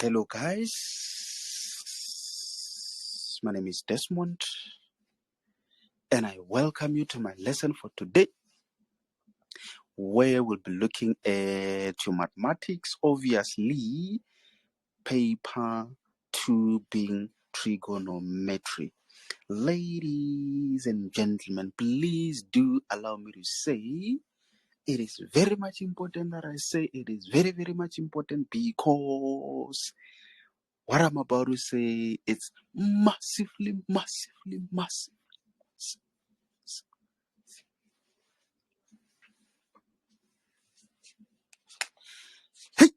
Hello guys, my name is Desmond and I welcome you to my lesson for today, where we'll be looking at your mathematics, obviously paper 2 being trigonometry. Ladies and gentlemen, please do allow me to say it is very much important that I say it is very, very much important, because what I'm about to say, it's massively. Hey,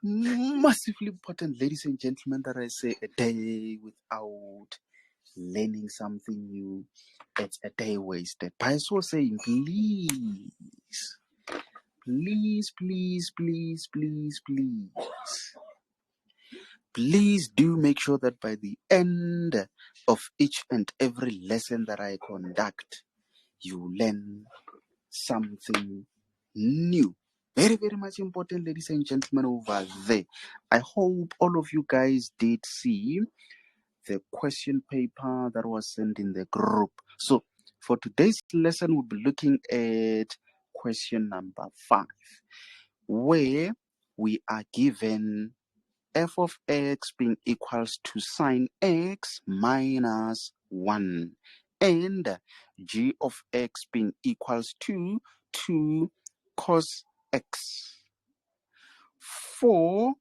massively important, ladies and gentlemen, that I say a day without learning something new, it's a day wasted. By so saying, please do make sure that by the end of each and every lesson that I conduct, you learn something new. Very, very much important, ladies and gentlemen, over there. I hope all of you guys did see the question paper that was sent in the group. So for today's lesson, we'll be looking at question number 5, where we are given f of x being equals to sine x minus 1 and g of x being equals to 2 cos x, for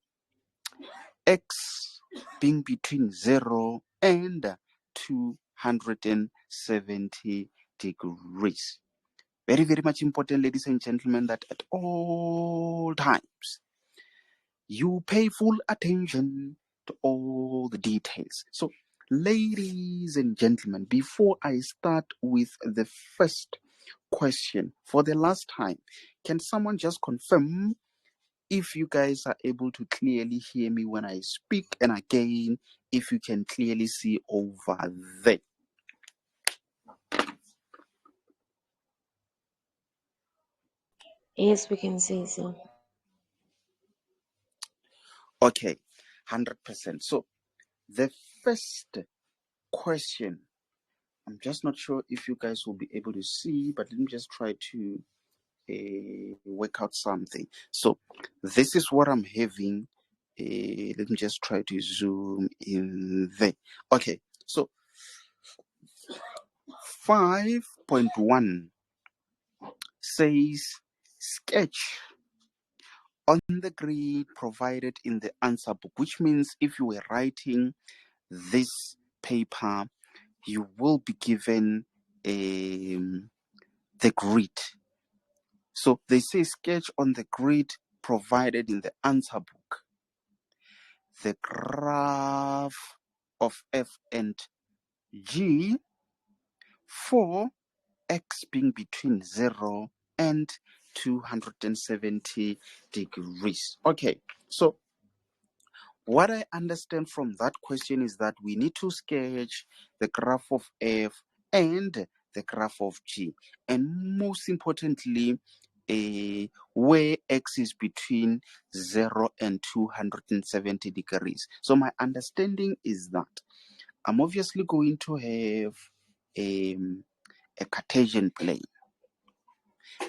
x being between 0 and 270 degrees. Very, very much important, ladies and gentlemen, that at all times you pay full attention to all the details. So, ladies and gentlemen, before I start with the first question for the last time, can someone just confirm if you guys are able to clearly hear me when I speak, and again, if you can clearly see over there? Yes, we can see so. Okay, 100%. So, the first question, I'm just not sure if you guys will be able to see, but let me just try to work out something. So this is what I'm having. Let me just try to zoom in there. Okay, so 5.1 says sketch on the grid provided in the answer book, which means if you were writing this paper, you will be given the grid. So they say sketch on the grid provided in the answer book the graph of f and g for x being between 0 and 270 degrees. Okay, so what I understand from that question is that we need to sketch the graph of f and the graph of g, and most importantly, where x is between 0 and 270 degrees. So my understanding is that I'm obviously going to have a Cartesian plane.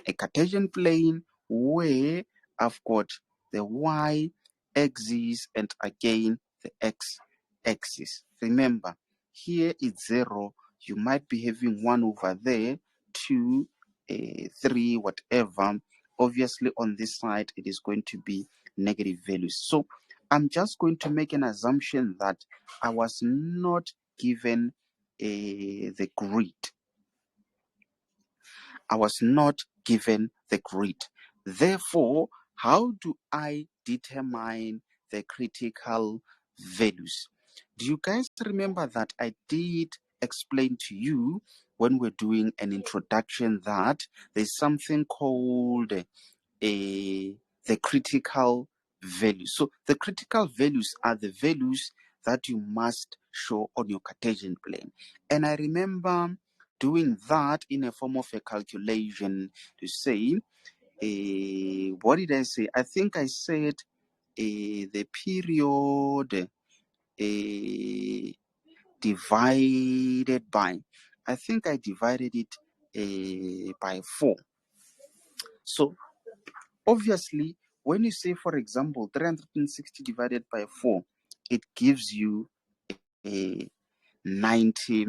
A Cartesian plane where I've got the y-axis and again the x-axis. Remember, here it's 0. You might be having 1 over there, 2, 3, whatever. Obviously, on this side, it is going to be negative values. So I'm just going to make an assumption that I was not given the grid. I was not given the grid. Therefore, how do I determine the critical values? Do you guys remember that I did explain to you when we're doing an introduction that there's something called the critical values? So the critical values are the values that you must show on your Cartesian plane. And I remember doing that in a form of a calculation to say, what did I say? I think I said the period divided by, I think I divided it by 4. So obviously, when you say, for example, 360 divided by 4, it gives you 90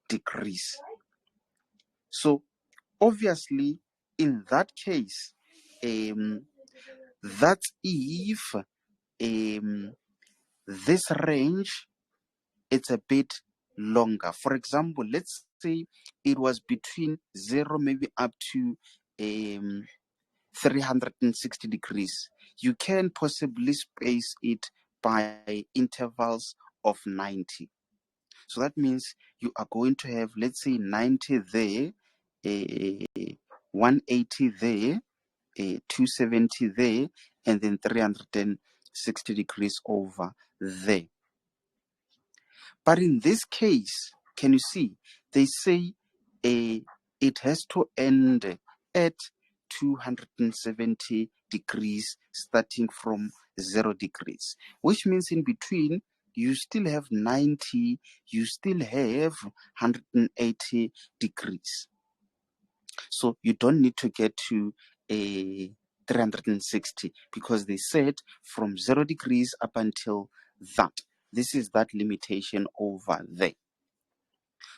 degrees. So obviously, in that case, that's if this range, it's a bit longer. For example, let's say it was between 0 maybe up to 360 degrees. You can possibly space it by intervals of 90. So that means you are going to have, let's say, 90 there, 180 there, 270 there, and then 360 degrees over there. But in this case, can you see, they say it has to end at 270 degrees starting from 0 degrees, which means in between you still have 90, you still have 180 degrees. So you don't need to get to a 360 because they said from 0 degrees up until that. This is that limitation over there.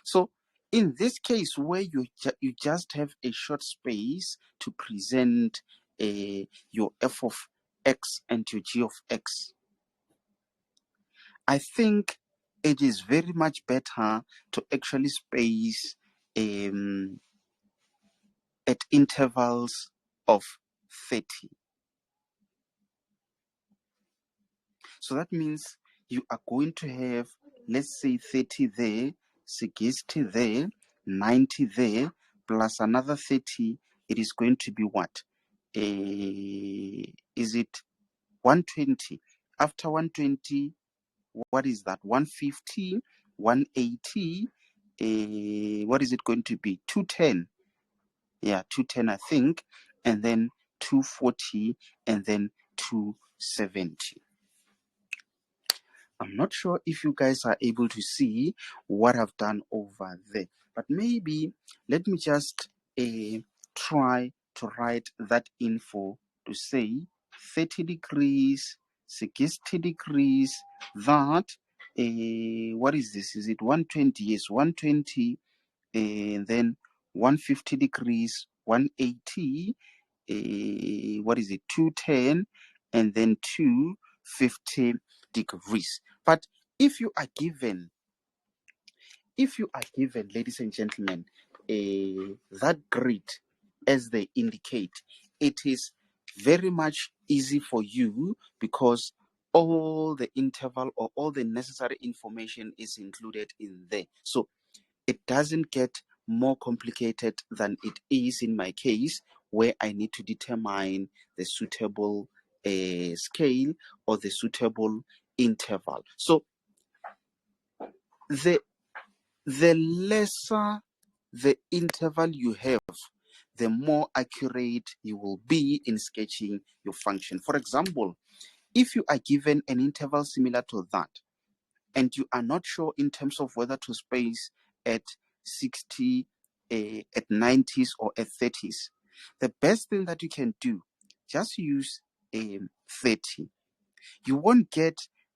So in this case where you just have a short space to present your f of x and your g of x, I think it is very much better to actually space at intervals of 30. So that means you are going to have, let's say, 30 there, 60 there, 90 there, plus another 30. It is going to be what? Is it 120? After 120, what is that? 150, 180, what is it going to be? 210. Yeah, 210, I think, and then 240, and then 270. I'm not sure if you guys are able to see what I've done over there, but maybe let me just try to write that info to say 30 degrees, 60 degrees, that, what is this? Is it 120? Yes, 120, and then 150 degrees, 180, what is it? 210, and then 250 degrees. But if you are given, ladies and gentlemen, that grid as they indicate, it is very much easy for you because all the interval or all the necessary information is included in there. So it doesn't get more complicated than it is in my case, where I need to determine the suitable scale or the suitable interval. So the lesser the interval you have, the more accurate you will be in sketching your function. For example, if you are given an interval similar to that, and you are not sure in terms of whether to space at 60, at 90s, or at 30s, the best thing that you can do, just use 30. You won't get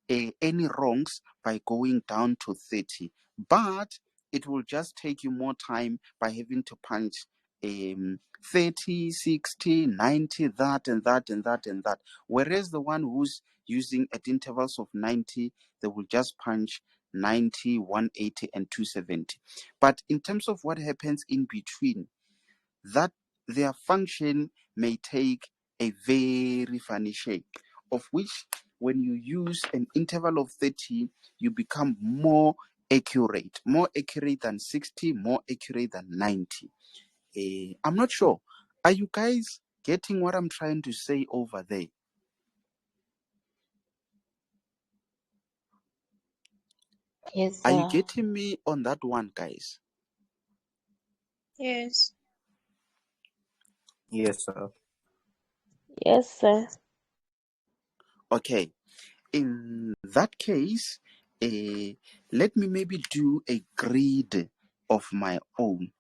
any wrongs by going down to 30, but it will just take you more time by having to punch 30, 60, 90, that and that and that and that. Whereas the one who's using at intervals of 90, they will just punch 90, 180, and 270. But in terms of what happens in between, that their function may take a very funny shape, of which when you use an interval of 30, you become more accurate than 60, more accurate than 90. I'm not sure. Are you guys getting what I'm trying to say over there? Yes, Are sir. you getting me on that one, guys? Yes. Yes, sir. Yes, sir. Okay, in that case, let me maybe do a grid of my own,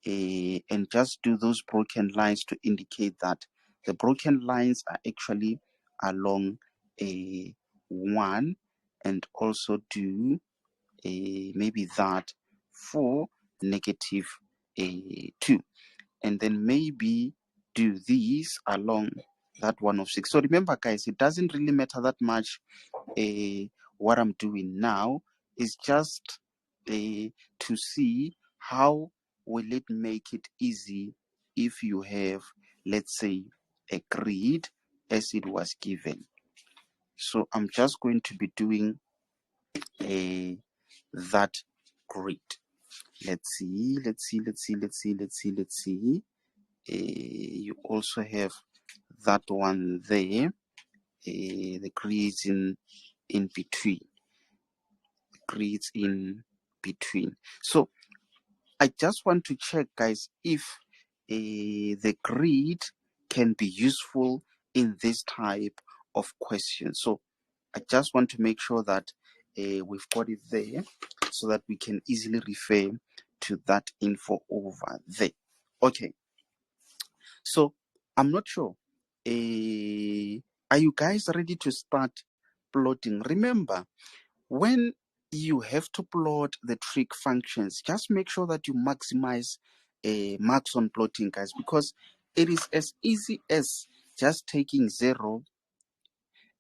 and just do those broken lines to indicate that the broken lines are actually along a 1, and also do maybe that for negative 2, and then maybe do these along that one of 6. So remember, guys, it doesn't really matter that much what I'm doing now. Is just to see how will it make it easy if you have, let's say, a grid as it was given. So I'm just going to be doing that grid. Let's see, let's see, let's see, let's see, let's see, let's see. You also have that one there. The grids in between. Grids in between. So I just want to check, guys, if the grid can be useful in this type of question. So I just want to make sure that we've got it there so that we can easily refer to that info over there. Okay, so I'm not sure. Are you guys ready to start plotting? Remember, when you have to plot the trig functions, just make sure that you maximize marks on plotting, guys, because it is as easy as just taking 0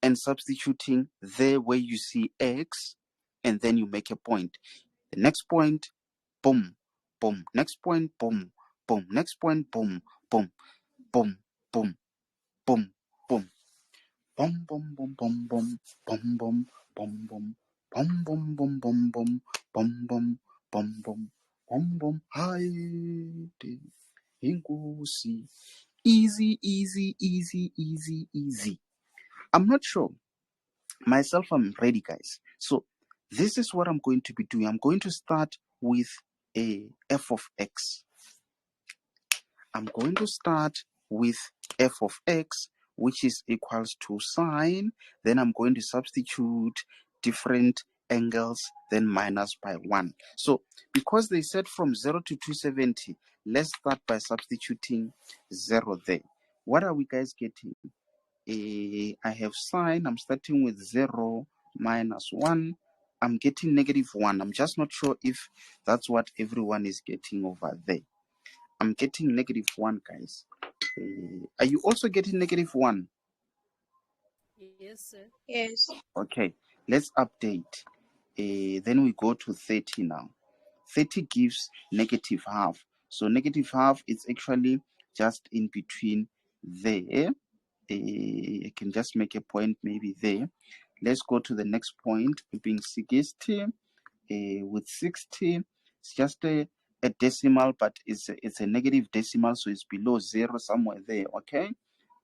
and substituting there where you see x, and then you make a point. The next point, boom, boom. Next point, boom, boom. Next point, boom, boom, boom, boom, boom, boom. Bum bum bum bum bum bum bum bum bum bum bum bum bum bum bum bum bum bum bum bum. Haide inkosi. Easy, easy, easy, easy, easy. I'm not sure. Myself, I'm ready, guys. So this is what I'm going to be doing. I'm going to start with a f of x. I'm going to start with f of x, which is equals to sine. Then I'm going to substitute different angles, then minus by 1. So because they said from 0 to 270, let's start by substituting 0 there. What are we guys getting? I have sine. I'm starting with 0 minus 1. I'm getting negative 1. I'm just not sure if that's what everyone is getting over there. I'm getting negative 1, guys. Are you also getting negative 1? Yes, sir. Yes. Okay, let's update. Then we go to 30 now. 30 gives negative half. So negative half is actually just in between there. I can just make a point maybe there. Let's go to the next point, being 60. With 60, it's just a decimal, but it's a negative decimal, so it's below 0 somewhere there. Okay,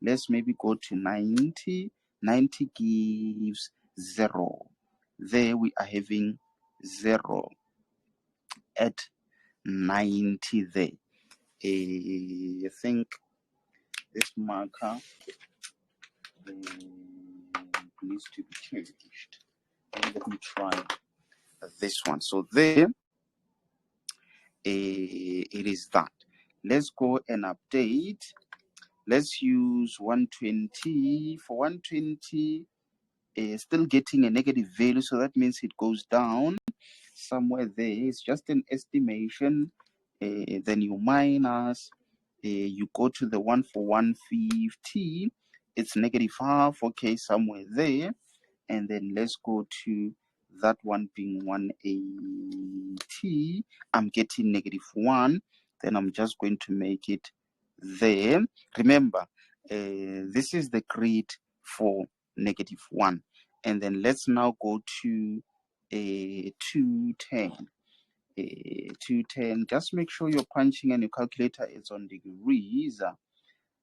let's maybe go to 90. 90 gives 0. There we are having 0 at 90 there. I think this marker needs to be changed. Let me try this one. So there it is that. Let's go and update. Let's use 120. For 120, still getting a negative value, so that means it goes down somewhere there. It's just an estimation. Then you minus, you go to the 1 for 150, it's negative half. Okay, somewhere there. And then let's go to that one being 180. I'm getting negative 1. Then I'm just going to make it there. Remember, this is the grid for negative 1. And then let's now go to 210. 210, just make sure you're punching and your calculator is on degrees.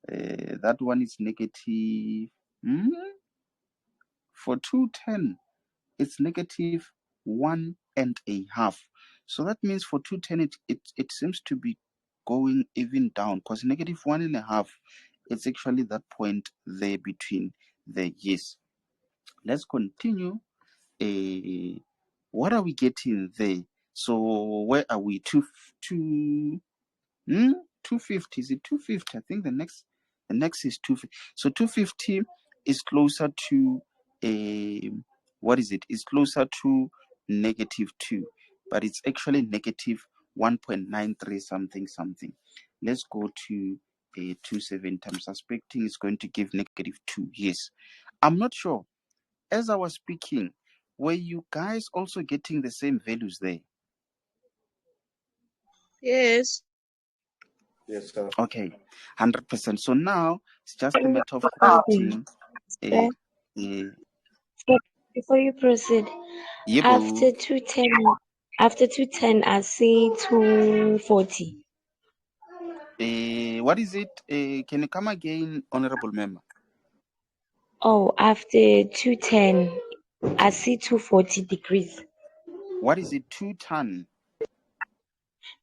That one is negative. For 210, it's negative 1.5. So that means for 210, it seems to be going even down, because negative 1.5, it's actually that point there between the yes. Let's continue. What are we getting there? So where are we? 250. Is it 250? I think the next is 250. So 250 is closer to what is it? It's closer to -2, but it's actually -1.93 something something. Let's go to 27. I'm suspecting it's going to give -2. Yes, I'm not sure. As I was speaking, were you guys also getting the same values there? Yes. Yes, sir. Okay, 100%. So now it's just a matter of connecting. Sir, Uh, before you proceed, Yebo. after 210, I see 240. What is it? Can you come again, honorable member? Oh, after 210, I see 240 degrees. What is it? 2 ton.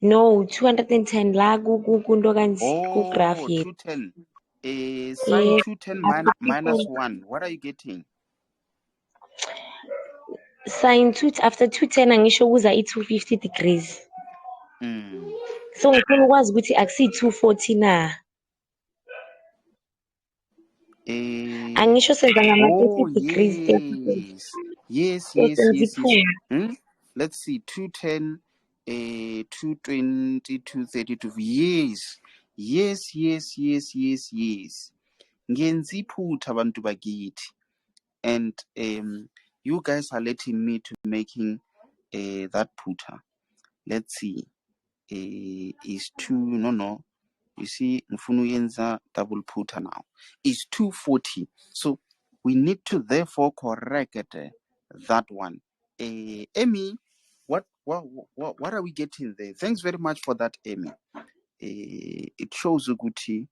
No, 210 la kundo graph Oh, yethu. 210. Sine Yes, 210 after minus 210, 1. What are you getting? after 210 angisho kuza i-250 degrees. Mm. So ngifuna ukwazi ukuthi akusi 240 na. Angisho senza Oh, 30 degrees, 30 degrees. yes. Yes, So yes, senza yes, yes. iphunga. Let's see. 210, 220, 232. Yes. Yes, yes, yes, yes, yes. Ngenza iphutha abantu bakithi. And you guys are letting me to making that puta. Let's see. Is 2, no. You see, ngifuna uyenza double puta now. Is 240. So we need to therefore correct that one. Emmy, what are we getting there? Thanks very much for that, Emmy. It shows ukuthi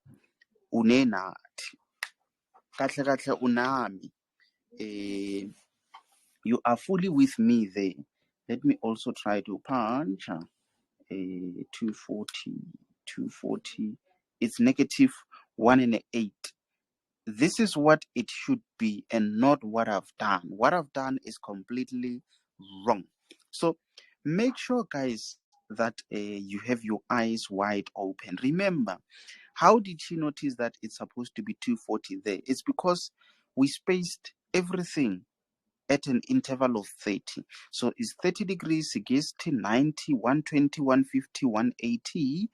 unenathi. Kahle kahle unami. You are fully with me there. Let me also try to punch 240. It's -1.8. This is what it should be and not what I've done. What I've done is completely wrong. So make sure, guys, that you have your eyes wide open. Remember, how did she notice that it's supposed to be 240 there? It's because we spaced everything at an interval of 30. So it's 30 degrees, 60, 90, 120, 150, 180,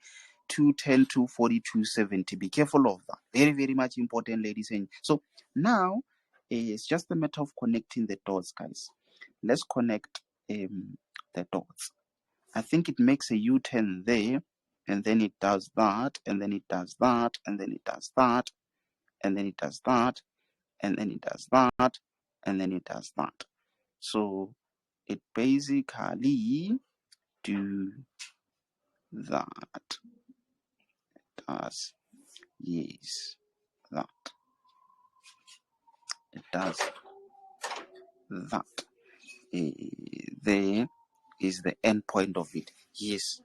210, 240, 270. Be careful of that. Very, very much important, ladies and so now it's just a matter of connecting the dots, guys. Let's connect the dots. I think it makes a U-turn there, and then it does that, and then it does that, and then it does that, and then it does that, and then it does that, and then it does that. So it basically do that. It does, yes, that. It does that. There is the end point of it. Yes.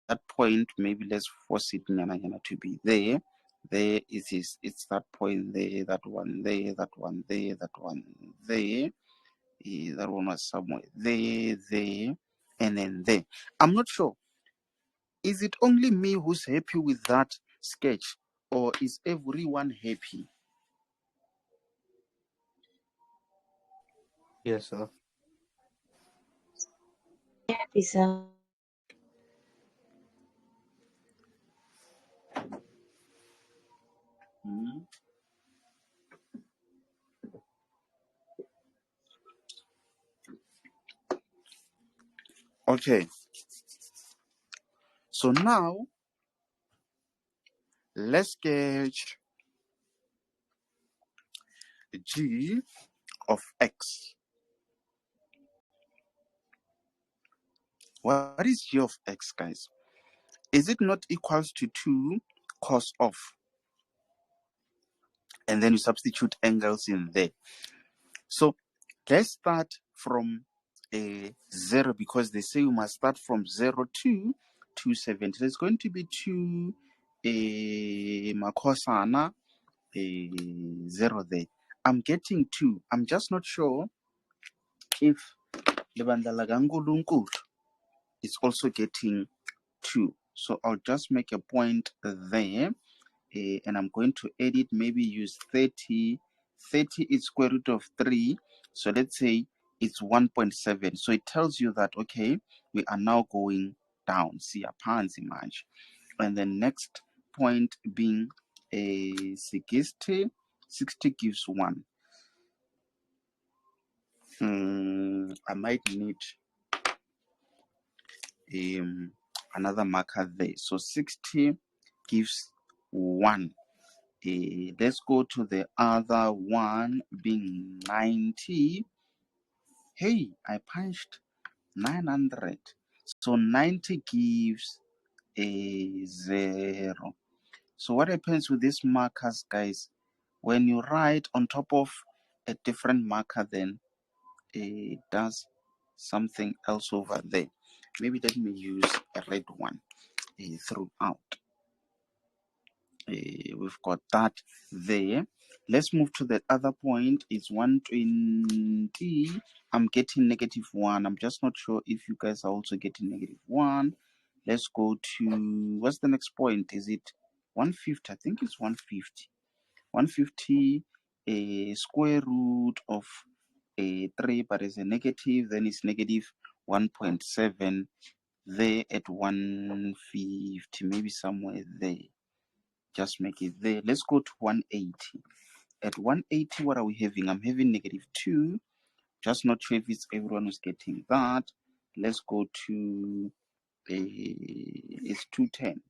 That point, maybe let's force it to be there. There it is. It's that point there, that one there, that one there, that one there. That one was somewhere there, and then there. I'm not sure. Is it only me who's happy with that sketch, or is everyone happy? Yes, sir. Happy, sir. Hmm. Okay. So now let's sketch g of x. What is g of x, guys? Is it not equals to 2 cos of? And then you substitute angles in there. So let's start from 0 because they say you must start from 0 to 270. There's going to be 2 makosana 0 there. I'm getting 2. I'm just not sure if Lebandla Lagangulunkulu is also getting 2. So I'll just make a point there, and I'm going to edit, maybe use 30. 30 is square root of 3. So let's say it's 1.7. So it tells you that, okay, we are now going down. See, a pansy match. And the next point being a 60. 60 gives 1. I might need another marker there. So 60 gives 1. Let's go to the other one being 90. Hey, I punched 900. So 90 gives a 0. So what happens with these markers, guys? When you write on top of a different marker, then it does something else over there. Maybe let me use a red one throughout. We've got that there. Let's move to the other point. It's 120. I'm getting -1. I'm just not sure if you guys are also getting -1. Let's go to, what's the next point? Is it 150? I think it's 150. 150, a square root of a 3, but it's a negative, then it's -1.7 there at 150, maybe somewhere there. Just make it there. Let's go to 180. At 180, what are we having? I'm having -2. Just not sure if it's everyone who's getting that. Let's go to it's 210.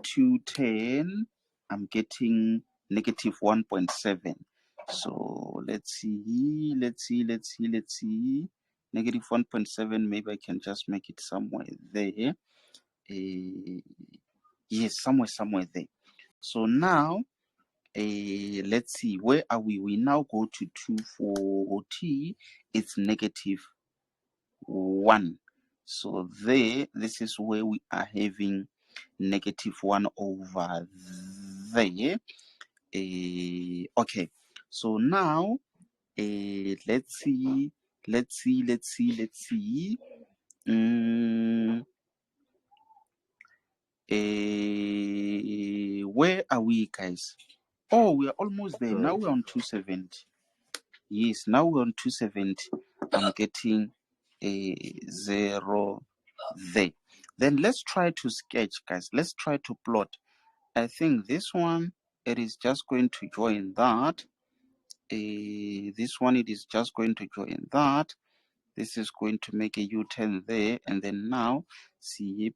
210, I'm getting -1.7. So let's see. -1.7, maybe I can just make it somewhere there. Yes, somewhere there. So now, let's see, where are we? We now go to 240. It's -1. So there, this is where we are having -1 over there. Okay, so now let's see. Where are we, guys? Oh, we are almost there. Now we're on 270. Yes, now we're on 270. I'm getting a 0 there. Then let's try to sketch, guys. Let's try to plot. I think this one, it is just going to join that. This one, it is just going to join that. This is going to make a U-turn there. And then now, siye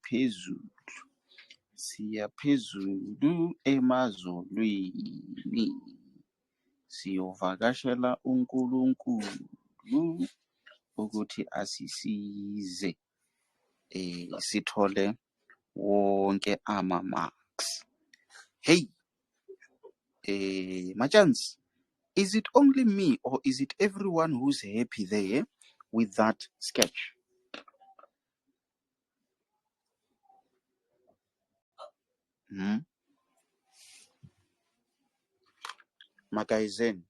phezulu emazulwini. Siyovakashela uNkulunkulu ukuthi asisize sithole wonke ama-marks. Hey, Machans, is it only me or is it everyone who's happy there with that sketch? Magaizeni.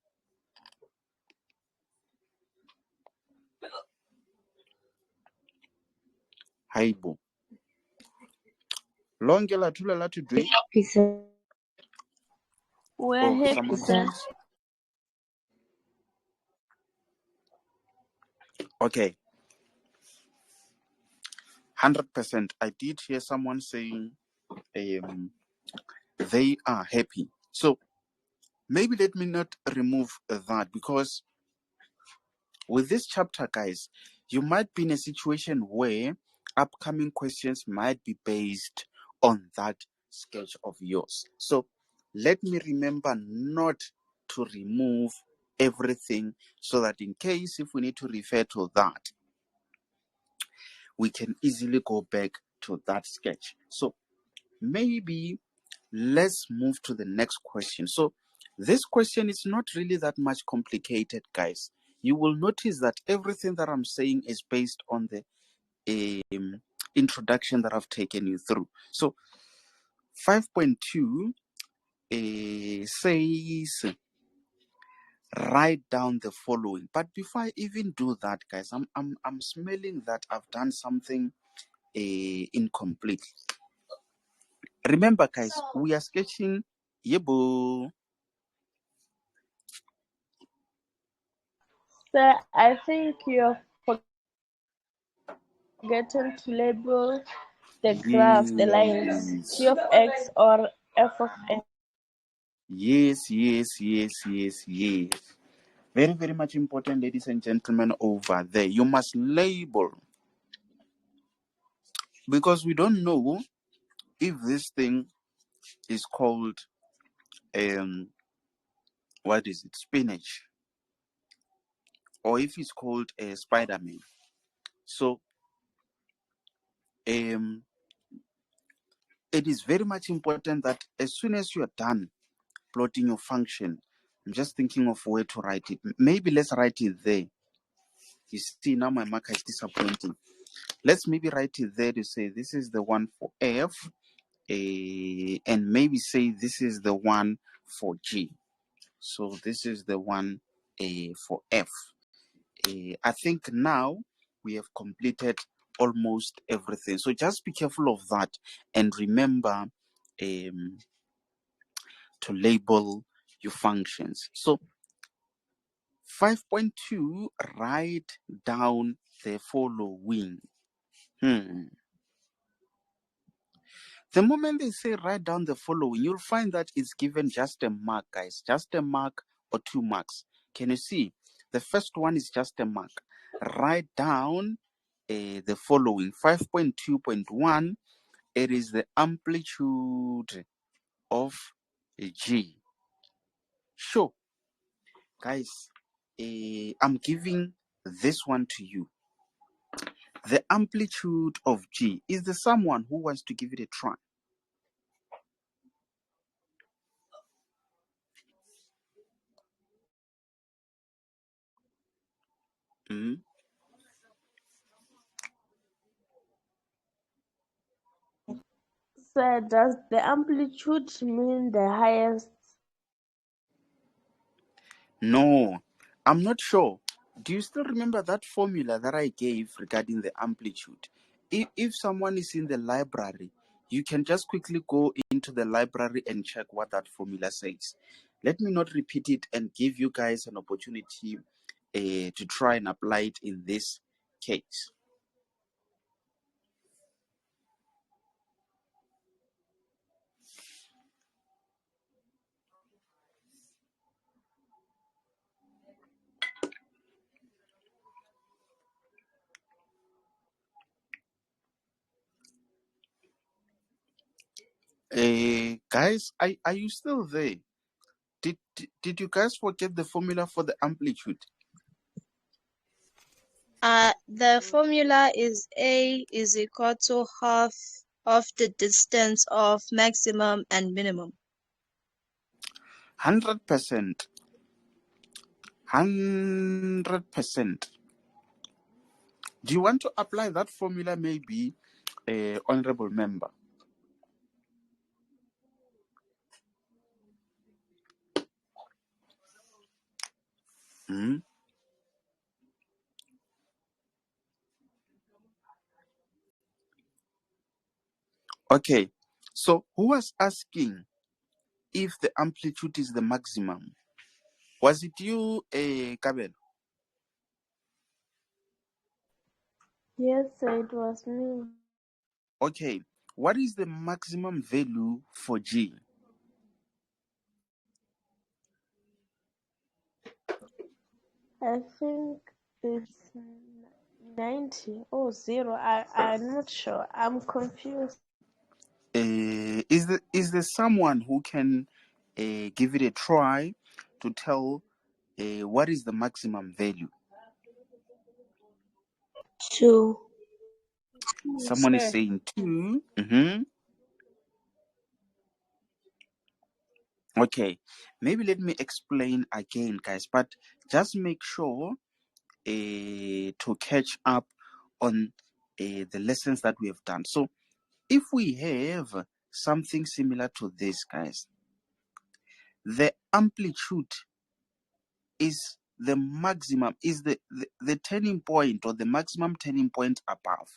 Haibo. Longe la tula la to drink. We're happy, Someone sir. says. Okay. 100%. I did hear someone saying they are happy. So maybe let me not remove that, because with this chapter, guys, you might be in a situation where upcoming questions might be based on that sketch of yours. So let me remember not to remove everything, so that in case if we need to refer to that, we can easily go back to that sketch. So maybe let's move to the next question. So this question is not really that much complicated, guys. You will notice that everything that I'm saying is based on the introduction that I've taken you through. So 5.2 says write down the following. But before I even do that, guys, I'm smelling that I've done something incomplete. Remember, guys, we are sketching yebo. Sir, I think you're forgetting to label the graph, the lines, T of X or F of X. Yes. Very, very much important, ladies and gentlemen, over there. You must label. Because we don't know if this thing is called what is it, spinach, or if it's called Spider-Man. So it is very much important that as soon as you are done plotting your function, I'm just thinking of where to write it. Maybe let's write it there. You see, now my marker is disappointing. Let's maybe write it there to say this is the one for F, and maybe say this is the one for G. So this is the one for F. I think now we have completed almost everything. So just be careful of that and remember to label your functions. So 5.2, write down the following. The moment they say write down the following, you'll find that it's given just a mark, guys. Just a mark or 2 marks. Can you see? The first one is just a mark. Write down the following. 5.2.1, it is the amplitude of G. Sure. Guys, I'm giving this one to you. The amplitude of G. Is there someone who wants to give it a try? Sir, does the amplitude mean the highest? No, I'm not sure. Do you still remember that formula that I gave regarding the amplitude? If someone is in the library, you can just quickly go into the library and check what that formula says. Let me not repeat it and give you guys an opportunity to try and apply it in this case. Guys, are you still there? Did you guys forget the formula for the amplitude? The formula is A is equal to half of the distance of maximum and minimum. 100%. 100%. Do you want to apply that formula, maybe, honorable member? Okay, so who was asking if the amplitude is the maximum? Was it you, Kabel? Yes, sir, it was me. Okay, what is the maximum value for G? I think it's 90 or 0. I'm not sure. I'm confused. Is there someone who can give it a try to tell what is the maximum value? 2. Someone is Sir. saying 2. Okay, maybe let me explain again, guys, but just make sure to catch up on the lessons that we have done. So if we have something similar to this, guys, the amplitude is the maximum, is the turning point or the maximum turning point above.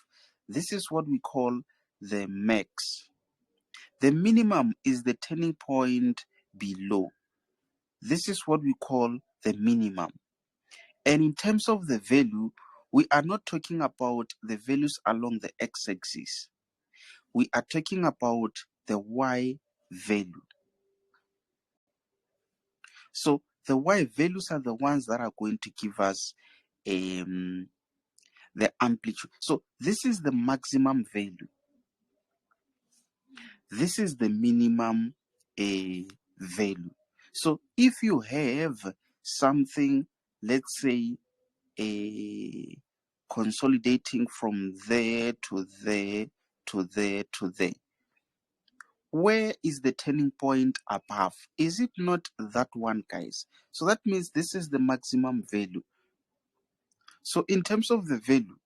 This is what we call the max. The minimum is the turning point below. This is what we call the minimum. And in terms of the value, we are not talking about the values along the x-axis. We are talking about the y value. So the y values are the ones that are going to give us the amplitude. So this is the maximum value. This is the minimum value. So if you have something, let's say, consolidating from there to there to there to there, where is the turning point above? Is it not that one, guys? So that means this is the maximum value. So in terms of the value,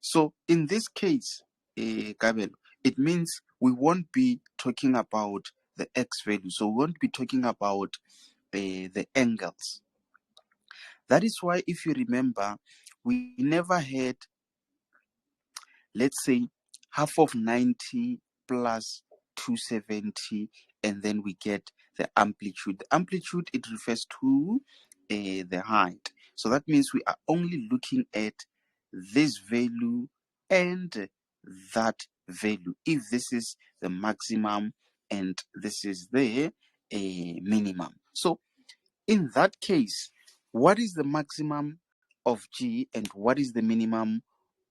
so in this case, Gabel, it means we won't be talking about the x value. So we won't be talking about the angles. That is why, if you remember, we never had, let's say, half of 90 plus 270, and then we get the amplitude. The amplitude, it refers to the height. So that means we are only looking at this value and that value, if this is the maximum and this is the minimum. So in that case, what is the maximum of G and what is the minimum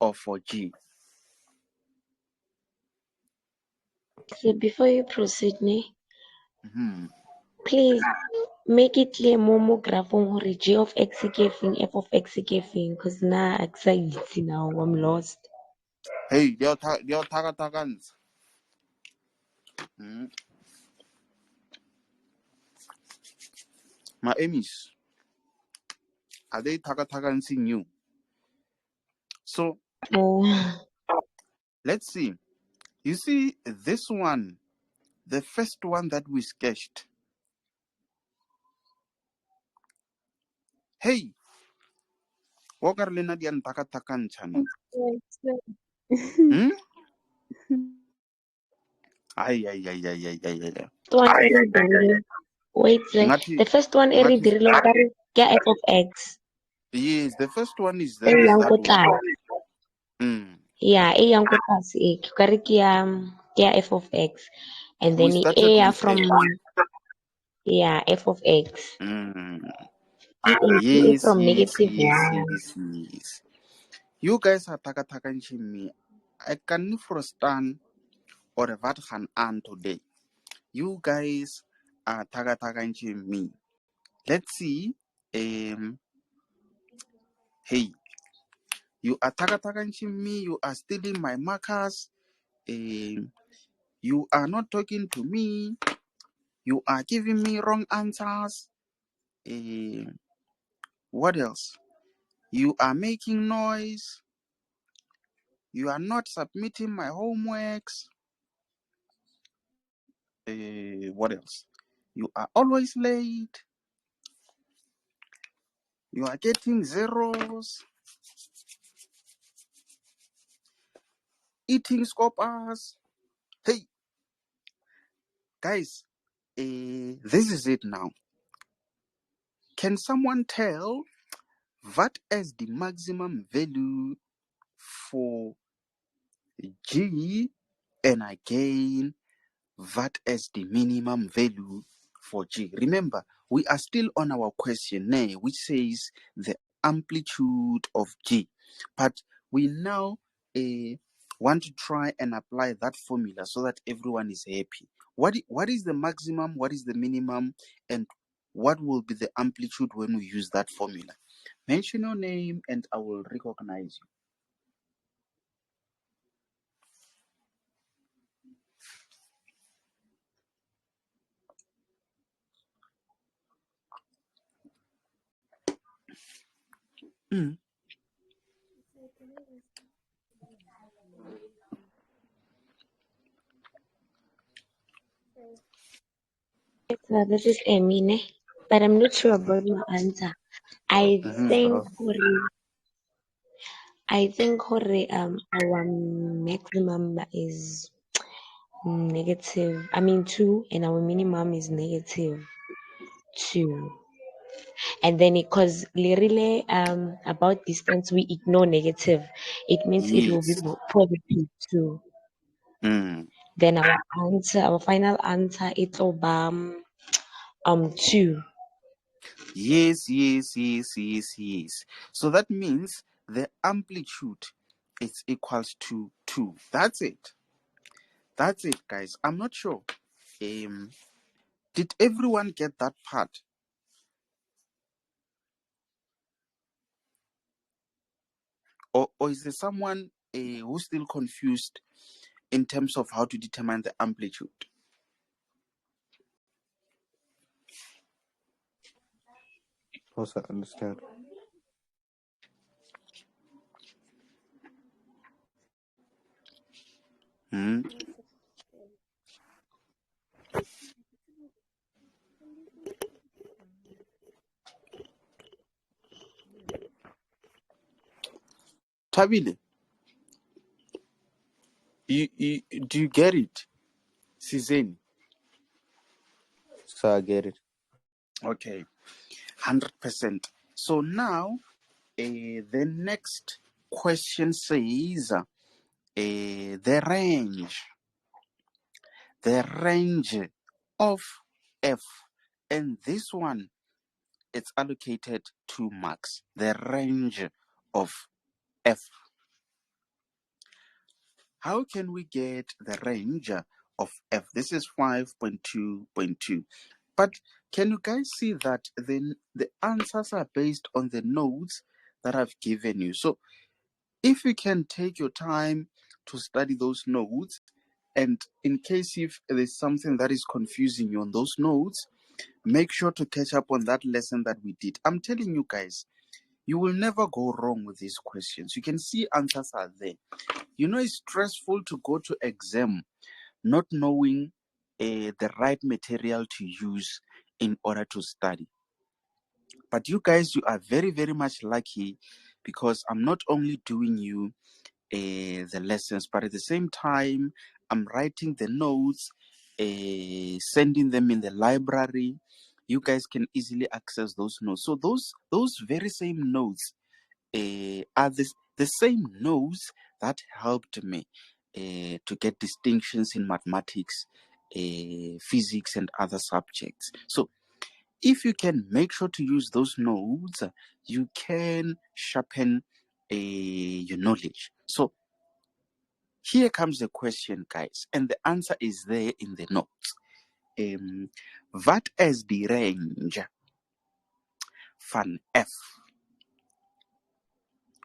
of G? So before you proceed, Mhm. please make it clear mo graphong hore G of X ke efeng, F of X ke efeng, because now now I'm lost. Hey, takans. My Emmys, are they takatansing you? So Oh, let's see. You see this one, the first one that we sketched. Hey, wakar lena dian takatakan channel. Hmm? Ay. one wait, Ngati, the first one eri ngati, dirileng kare ke F of X. yes, the first one is E yang that ko one. tlase. Mm. Yeah, e yang ko tlase e kare ke ya F of X, and We then started e ya with from F of X. Mm. E Yes, from negative one. yes. You guys are takatakanching me. I can for a stand or a vathan an today. You guys are takatakanching me. Let's see. Hey, you are takatakanching me. You are stealing my markers. You are not talking to me. You are giving me wrong answers. What else? You are making noise. You are not submitting my homeworks. What else? You are always late. You are getting zeros. Eating scopas. Hey, guys, this is it now. Can someone tell what is the maximum value for G, and again what is the minimum value for G? Remember, we are still on our questionnaire which says the amplitude of G, but we now want to try and apply that formula so that everyone is happy. What is the maximum, what is the minimum, and what will be the amplitude when we use that formula? Mention your name and I will recognize you. So this is Emine, but I'm not sure about my answer. I think our maximum is negative. I mean 2, and our minimum is -2. And then because literally about distance we ignore negative, it means it will be Yes. positive 2. Mm. Then our final answer, it's 2. Yes, yes, yes, yes, yes. So that means the amplitude is equals to 2. That's it. That's it, guys. I'm not sure. Did everyone get that part? Or is there someone who's still confused in terms of how to determine the amplitude? Also understand. Hmm? Tabile, do you get it? Sizeni? So I get it. Okay, 100%. So now, the next question says the range of f, and this one, it's allocated 2 marks. The range of f. How can we get the range of f? This is 5.2.2. But can you guys see that the answers are based on the notes that I've given you? So if you can take your time to study those notes, and in case if there's something that is confusing you on those notes, make sure to catch up on that lesson that we did. I'm telling you guys, you will never go wrong with these questions. You can see answers are there. You know, it's stressful to go to exam not knowing the right material to use in order to study. But you guys, you are very, very much lucky, because I'm not only doing you the lessons, but at the same time, I'm writing the notes, sending them in the library. You guys can easily access those notes. So those very same notes are the same notes that helped me to get distinctions in mathematics, physics, and other subjects. So if you can make sure to use those notes, you can sharpen your knowledge. So here comes the question, guys, and the answer is there in the notes. What is the range van f?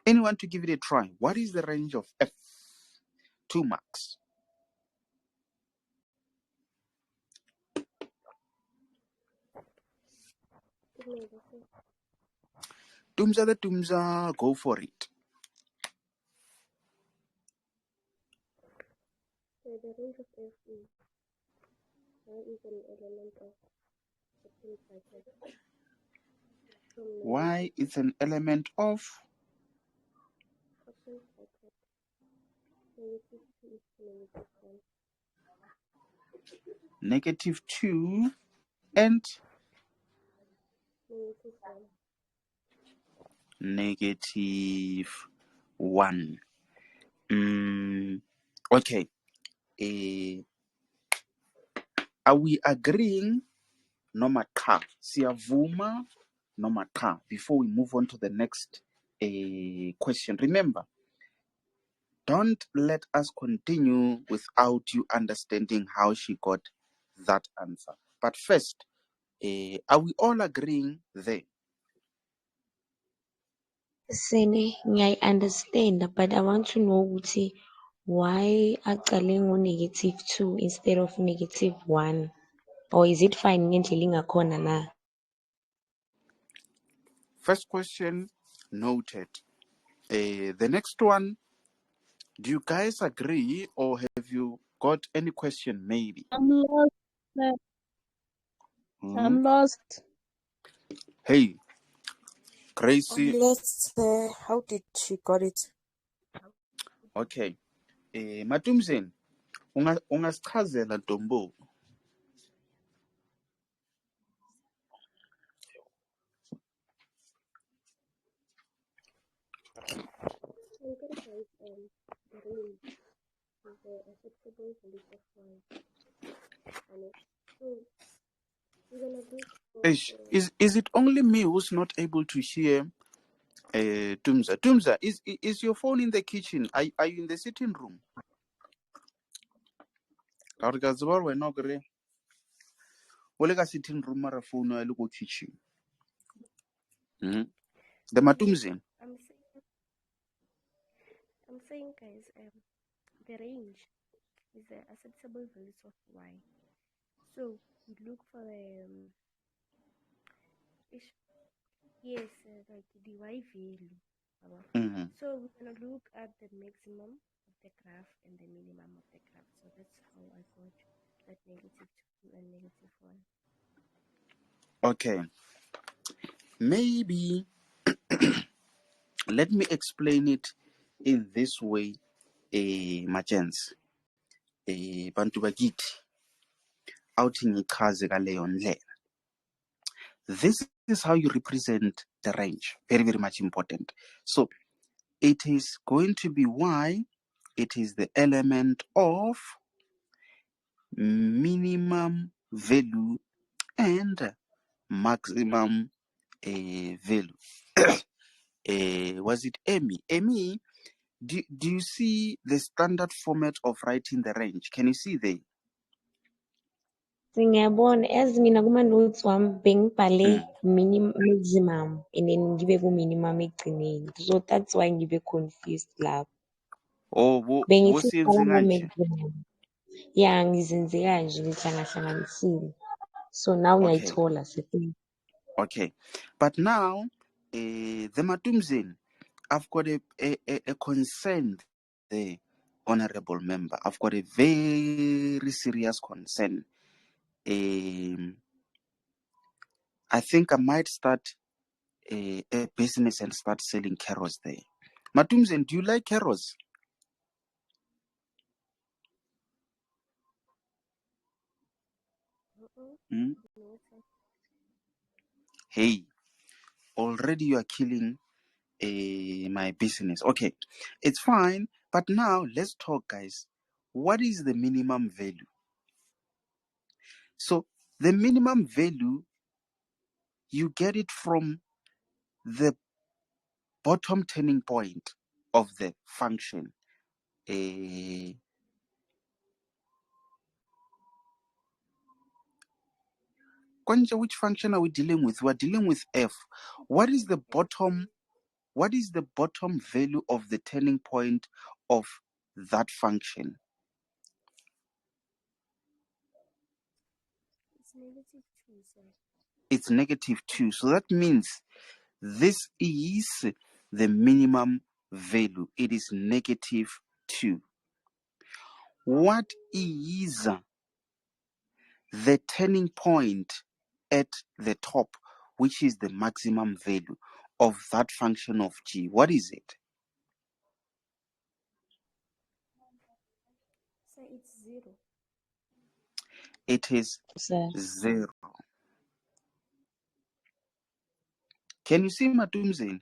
Anyone to give it a try? What is the range of f? 2 marks. Tumza the Tumza, go for it. So the range of f is Y is an element of -2 and -1. Okay. Are we agreeing? Noma cha. Siyavuma noma cha. Before we move on to the next question. Remember, don't let us continue without you understanding how she got that answer. But first, are we all agreeing there? Sene, I understand, but I want to know ukuthi why aqale ngo-2 instead of -1, or is it fine ngendlela ingakhona na? First question noted. The next one, do you guys agree, or have you got any question maybe? I'm lost. I'm lost. Hey, I'm Gracie. lost. How did she got it? Okay. Matumzeni, ungasichazela Dombo. Is it only me who's not able to hear Tumza? Tumza, is your phone in the kitchen? Are you in the sitting room? Kaurikazibar we no gre. Wole ka sitting room mara phone ya le ko kitchen. The Matumzeni. I'm saying, guys, the range is the acceptable values of y. So we look for yes, like the y value. So we're gonna look at the maximum of the graph and the minimum of the graph. So that's how I got that -2 and -1. Okay. Maybe let me explain it in this way, Machens. Bantu bakithi. Awuthi ngichaze ngaleyo ndlela. This is how you represent the range. Very, very much important. So it is going to be y. It is the element of minimum value and maximum value. Was it Amy? Amy, do you see the standard format of writing the range? Can you see there? Ngiyabona as mina kuma-notes wami bengibhale maximum and then ngibe ku-minimum ekugcineni. So that's why ngibe confused lapho. Oh, Bengithi wosiyenze kanje. maximum. Yeah, ngizenze kanje ngihlangahlanganisile. So now Okay. ngiyayithola sethi. Okay. But now, the Matumzeni, I've got a concern there, honorable member. I've got a very serious concern. I think I might start a business and start selling carrots there. Matumzeni, do you like carrots? Hey, already you are killing my business. Okay, it's fine. But now let's talk, guys. What is the minimum value? So the minimum value, you get it from the bottom turning point of the function. Which function are we dealing with? We're dealing with f. What is the bottom value of the turning point of that function? It's -2, sir. It's -2. So that means this is the minimum value. It is -2. What is the turning point at the top, which is the maximum value of that function of g? What is it? So it's 0. It is Sir. 0. Can you see Matumzeni?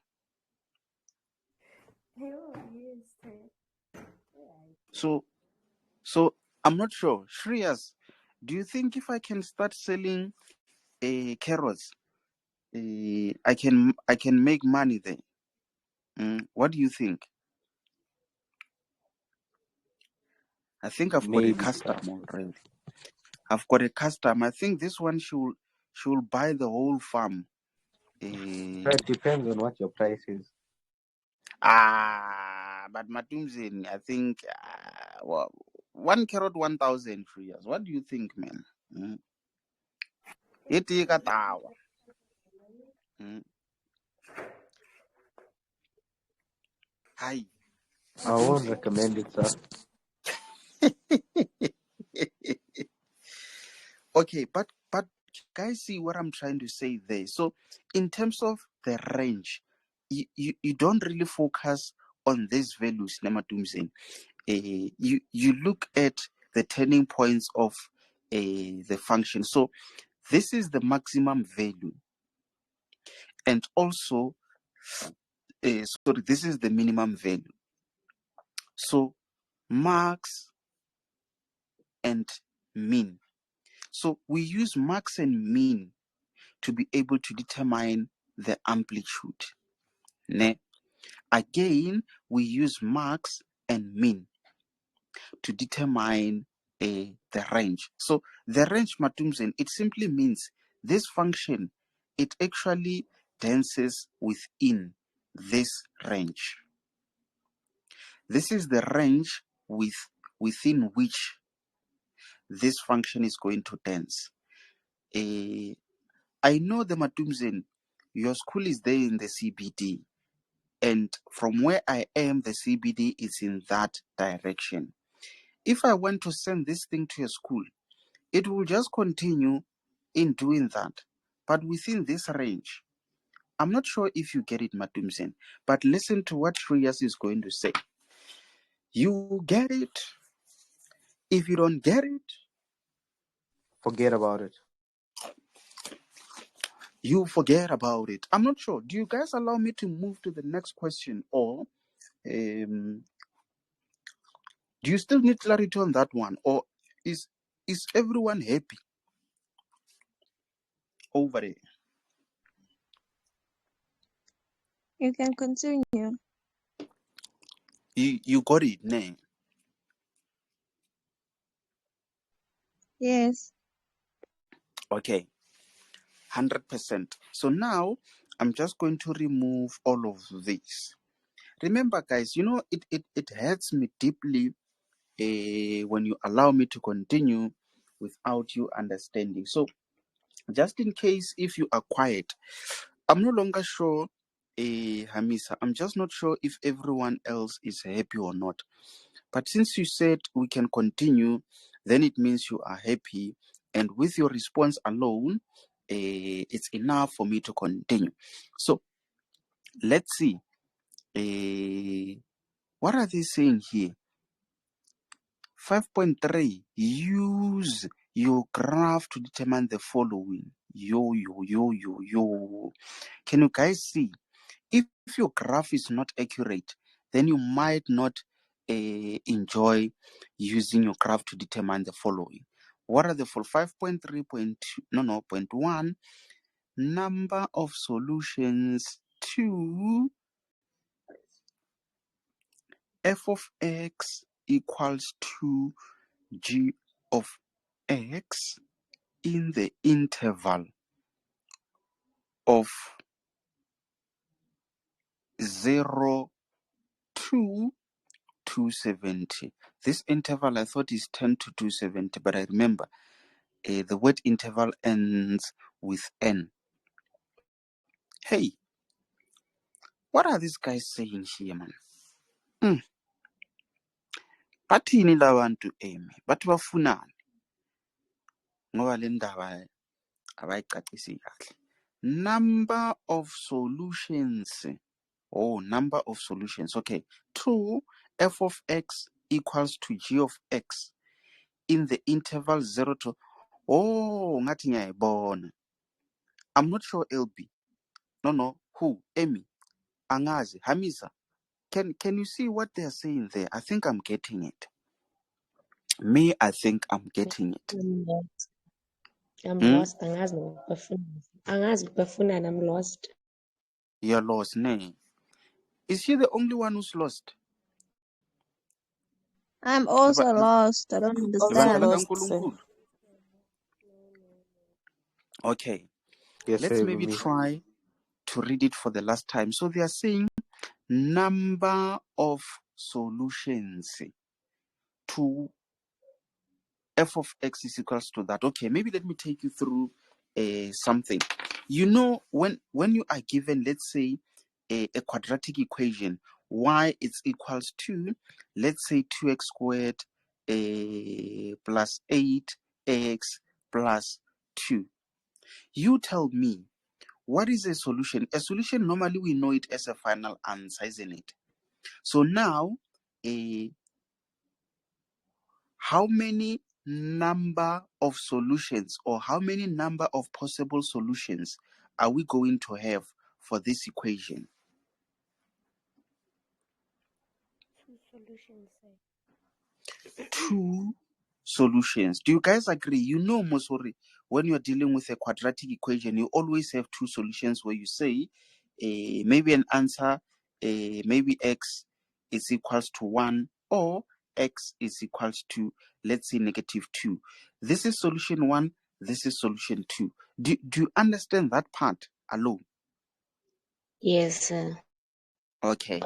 Oh, yes, sir. So I'm not sure. Shreyas, do you think if I can start selling carrots, I can make money there? What do you think? I think I've got a Maybe. customer already. I've got a customer. I think this one should buy the whole farm. It depends on what your price is. But Matumzeni, I think well, 1 carrot 1,000 years. What do you think, man? Hi. I won't recommend it, sir. Okay, but guys see what I'm trying to say there? So in terms of the range, you don't really focus on these values, Nematumzen. You look at the turning points of the function. So this is the maximum value, and also sorry, this is the minimum value. So max and mean. So we use max and mean to be able to determine the amplitude. Ne? Again, we use max and mean to determine the range. So the range, Matumzen, it simply means this function, it actually dances within this range. This is the range within which this function is going to dance. I know the Matumzen, your school is there in the CBD, and from where I am, the CBD is in that direction. If I want to send this thing to your school, it will just continue in doing that, but within this range. I'm not sure if you get it, Matumzen, but listen to what Shreyas is going to say. You get it. If you don't get it, Forget about it. you forget about it. I'm not sure. Do you guys allow me to move to the next question, or do you still need clarity on that one, or is everyone happy over there? You can continue. You got it, ne? Yes. Okay, 100%. So now I'm just going to remove all of this. Remember, guys, you know, it hurts me deeply when you allow me to continue without you understanding. So just in case if you are quiet, I'm no longer sure, Hamisa, I'm just not sure if everyone else is happy or not. But since you said we can continue, then it means you are happy. And with your response alone, it's enough for me to continue. So let's see. What are they saying here? 5.3, use your graph to determine the following. Yo. Can you guys see? If your graph is not accurate, then you might not enjoy using your graph to determine the following. What are the full 5.3.2? No, 0.1, number of solutions to f of x equals to g of x in the interval of 0 to 270. This interval I thought is 10 to 270, but I remember the word interval ends with n. Hey, what are these guys saying here, man? Bathini labantu emi bathi bafunani ngoba le ndaba abayicacisi kahle. Number of solutions. Oh, number of solutions. Okay. 2, f of x equals to g of x in the interval 0 to... Oh, ngathi ngiyayibona. I'm not sure, LB. No. Who? Amy. Angazi. Hamisa. Can you see what they're saying there? I think I'm getting it. Me, I think I'm getting it. I'm lost. Angazi bafuna. I'm lost. You're lost, ne? Is he the only one who's lost? I'm also lost. I don't Also understand. lost, sir. Okay. Yes, Let's sir, maybe me. try to read it for the last time. So they are saying number of solutions to f of x is equals to that. Okay, maybe let me take you through something. You know, when you are given, let's say, a quadratic equation, y is equals to, let's say, 2x squared plus 8x plus 2. You tell me, what is a solution? A solution, normally we know it as a final answer, isn't it? So now, how many number of solutions, or how many number of possible solutions are we going to have for this equation? Two solutions. Two solutions. Do you guys agree? You know, Mosori, when you're dealing with a quadratic equation, you always have two solutions where you say maybe an answer, maybe x is equals to 1, or x is equals to, let's say, -2. This is solution 1, this is solution 2. Do you understand that part alone? Yes, sir. Okay.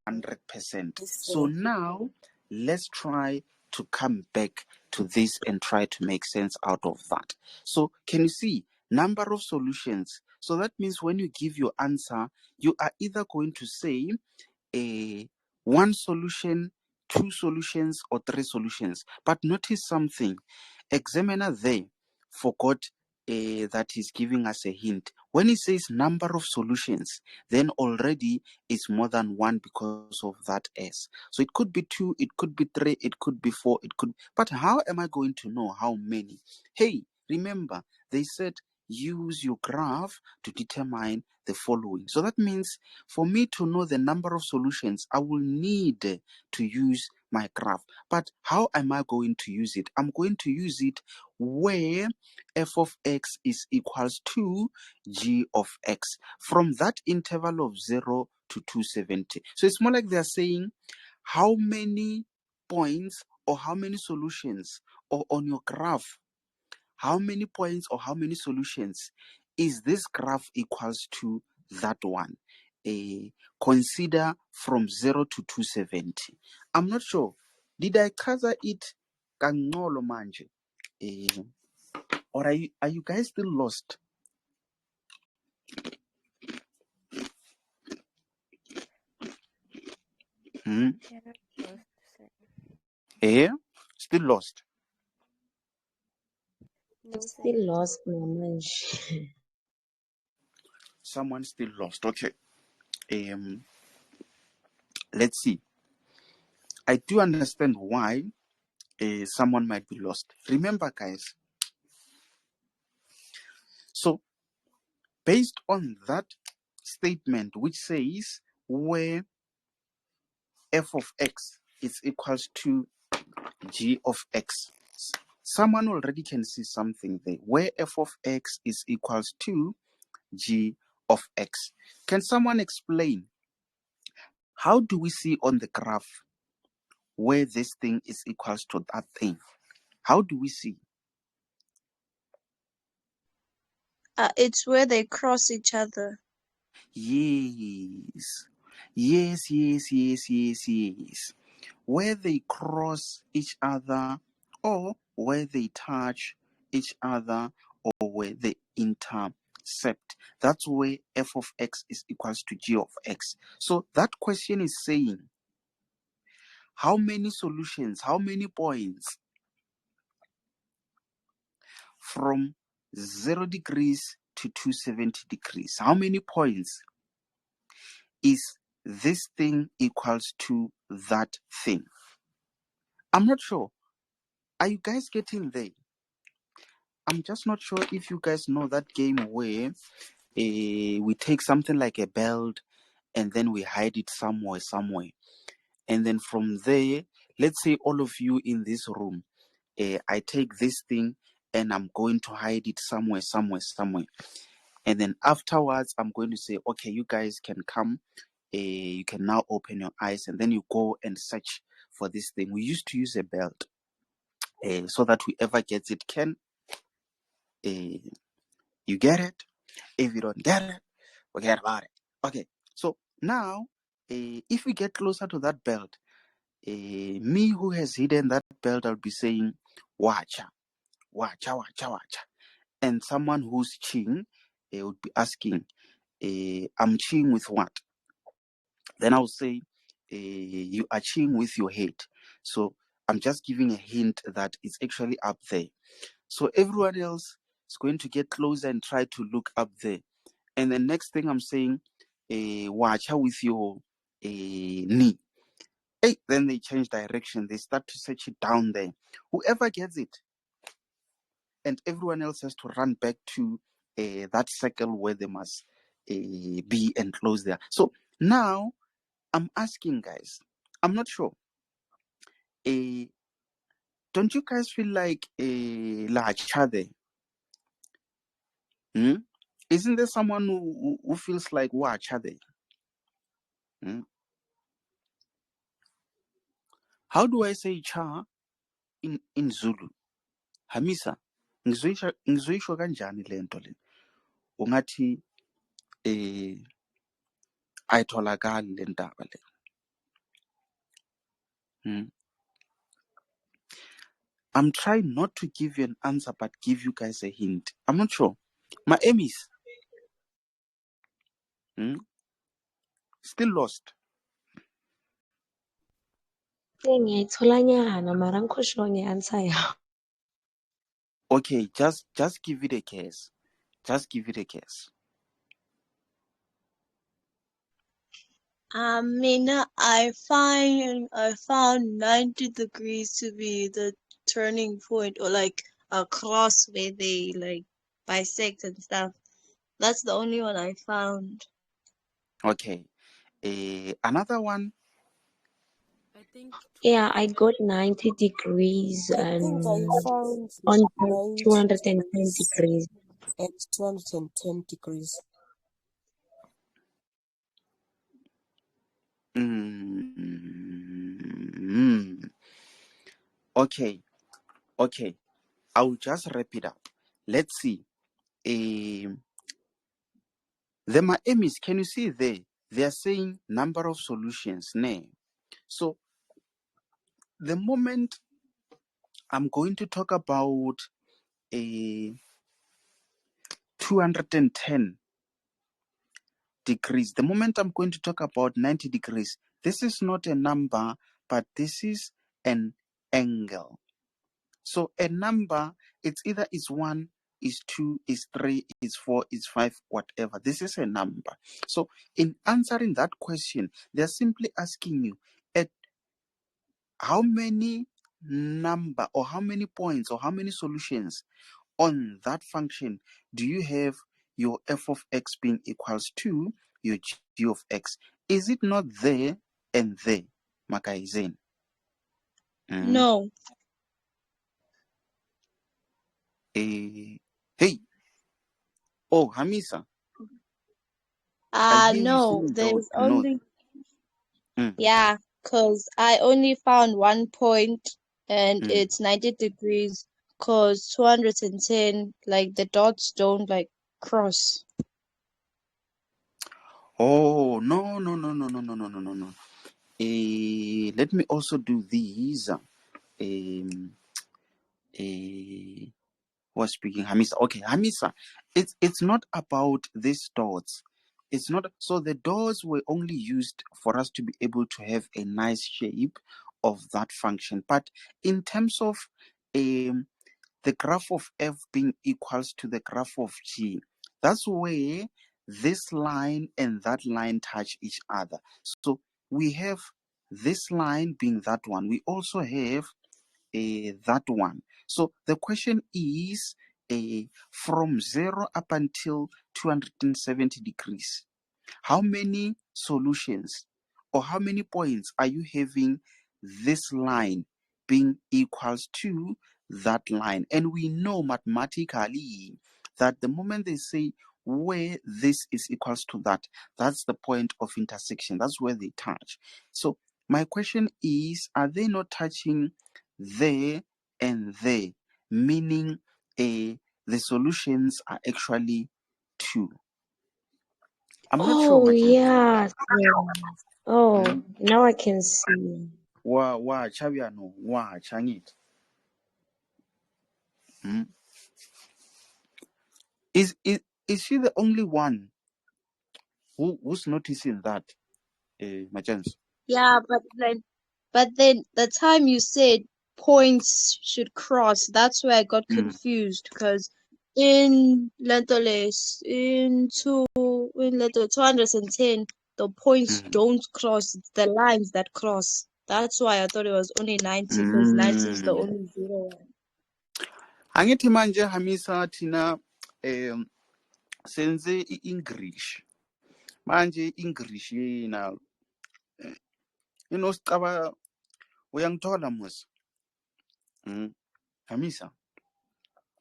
100%. Yes, So sir. now let's try to come back to this and try to make sense out of that. So can you see number of solutions? So that means when you give your answer, you are either going to say a one solution, two solutions, or three solutions. But notice something. Examiner there forgot that he's giving us a hint. When he says number of solutions, then already it's more than one because of that S. So it could be 2, it could be 3, it could be 4, it could. But how am I going to know how many? Hey, remember, they said use your graph to determine the following. So that means for me to know the number of solutions, I will need to use my graph. But how am I going to use it? I'm going to use it where f of x is equals to g of x from that interval of 0 to 270. So it's more like they're saying how many points or how many solutions, or on your graph, how many points or how many solutions is this graph equals to that one. Consider from 0 to 270. I'm not sure. Did I cover it kangolo manje? Or are you guys still lost? Hmm? Yeah, lost, sir. Still lost? No, sir. Still lost, Mamanj. Someone still lost. Okay. Let's see. I do understand why someone might be lost. Remember, guys. So based on that statement, which says where f of x is equals to g of x, someone already can see something there. Where f of x is equals to g of x. Can someone explain how do we see on the graph where this thing is equals to that thing? How do we see? It's where they cross each other. Yes. Yes. Where they cross each other, or where they touch each other, or where they intercept. That's where f of x is equals to g of x. So that question is saying how many solutions, how many points from 0 degrees to 270 degrees, how many points is this thing equals to that thing? I'm not sure. Are you guys getting there? I'm just not sure if you guys know that game where we take something like a belt and then we hide it somewhere. And then from there, let's say all of you in this room, I take this thing and I'm going to hide it somewhere. And then afterwards, I'm going to say, okay, you guys can come. You can now open your eyes, and then you go and search for this thing. We used to use a belt so that whoever gets it can. You get it? If you don't get it, forget about it. Okay, so now, if we get closer to that belt, me who has hidden that belt, I'll be saying, wacha, wacha, wacha, wacha. And someone who's ching would be asking, I'm ching with what? Then I'll say, you are ching with your head. So I'm just giving a hint that it's actually up there. So everyone else, It's going to get closer and try to look up there. And the next thing I'm saying, watch out with your knee. Hey, then they change direction. They start to search it down there. Whoever gets it, and everyone else has to run back to that circle where they must be and close there. So now I'm asking guys, I'm not sure. Don't you guys feel like la there? Hmm? Isn't there someone who feels like wacha there? Hmm? How do I say cha in Zulu? Hamisa, ngizoyisho kanjani le nto le? Ungathi ayitholakali le ndaba le. Hmm? I'm trying not to give you an answer, but give you guys a hint. I'm not sure. My aim is still lost. Ngiyayitholanyana mara angikho sure nge-answer yawo. Okay, just give it a guess. Just give it a guess. Mina, I found 90 degrees to be the turning point, or like a cross where they like bisect and stuff. That's the only one I found. Okay. Another one. I think Yeah, I got 90 degrees I think I found on 90 210 degrees degrees. at 210 degrees. Okay. Okay. I'll just wrap it up. Let's see. The Maemis, can you see there? They are saying number of solutions. Nay. So the moment I'm going to talk about a 210 degrees, the moment I'm going to talk about 90 degrees, this is not a number, but this is an angle. So a number, it's either is 1, is 2, is 3, is 4, is 5, whatever. This is a number. So in answering that question, they're simply asking you at how many number or how many points or how many solutions on that function do you have your f of x being equals to your g of x? Is it not there and there, Makaizene? No. Hey, oh, Hamisa, I hear you No. saying There's no. only Mm, Yeah, cause I only found one point, and mm. it's 90 degrees. Cause 210, like the dots don't like cross. Oh, no, no, no, no, no, no, no, no, no, no. Let me also do these. Was speaking Hamisa. Okay, Hamisa, it's not about these dots. It's not so the dots were only used for us to be able to have a nice shape of that function. But in terms of the graph of f being equals to the graph of g, that's where this line and that line touch each other. So we have this line being that one. We also have that one. So the question is from 0 up until 270 degrees. How many solutions or how many points are you having this line being equals to that line? And we know mathematically that the moment they say where this is equals to that, that's the point of intersection. That's where they touch. So my question is, are they not touching there and there? Meaning the solutions are actually 2. I'm not sure, Oh, Machin. yeah. Oh, now I can see. Wa chaviano wa changit. Is she the only one who's noticing that, Machans? Yeah, but then the time you said points should cross, that's where I got confused. Cause in Lentoless, in letter 210, the points don't cross, it's the lines that cross. That's why I thought it was only 90, because 90 is the only zero one. Angithi manje Hamisa thina senze i-English. Manje English yena sicaba uyangithola mos. Hamisa,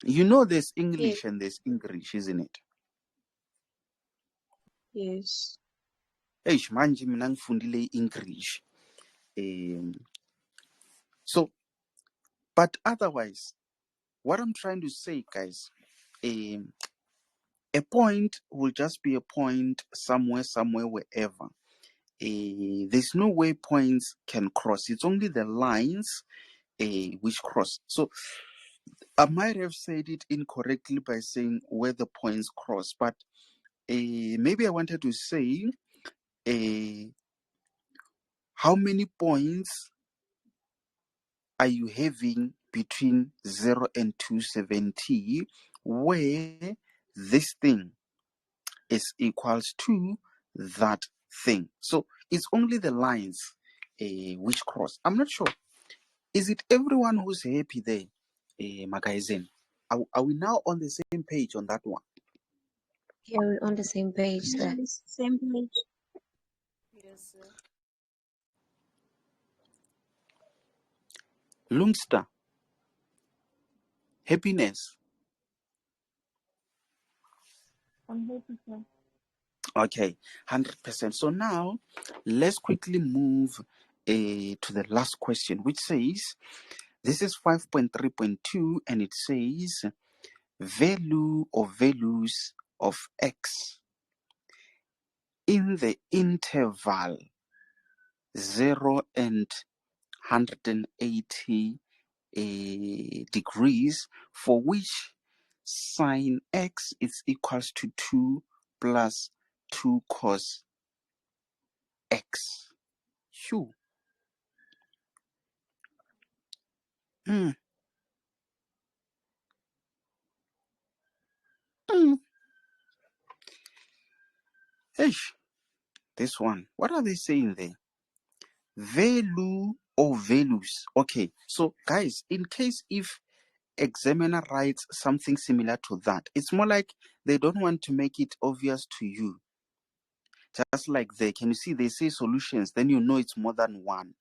you know there's Yes. English and there's English, isn't it? Yes. Eish manje mina ngifundile English. So, but otherwise, what I'm trying to say, guys, a point will just be a point somewhere, wherever. There's no way points can cross. It's only the lines which cross. So I might have said it incorrectly by saying where the points cross, but maybe I wanted to say how many points are you having between 0 and 270 where this thing is equals to that thing. So it's only the lines which cross. I'm not sure. Is it everyone who's happy there, Magazen? Are we now on the same page on that one? Yeah, we're on the same page, sir. Yes, same page. Yes, sir. Lungster, happiness. I'm happy, sir. Okay, 100%. So now let's quickly move to the last question, which says this is 5.3.2 and it says value or values of x in the interval 0 and 180 degrees, for which sine x is equals to 2 plus 2 cos x. Phew. Mm. Mm. Ish. This one. What are they saying there? Value or values. Okay. So guys, in case if examiner writes something similar to that, it's more like they don't want to make it obvious to you. Just like there, can you see they say solutions, then you know it's more than one.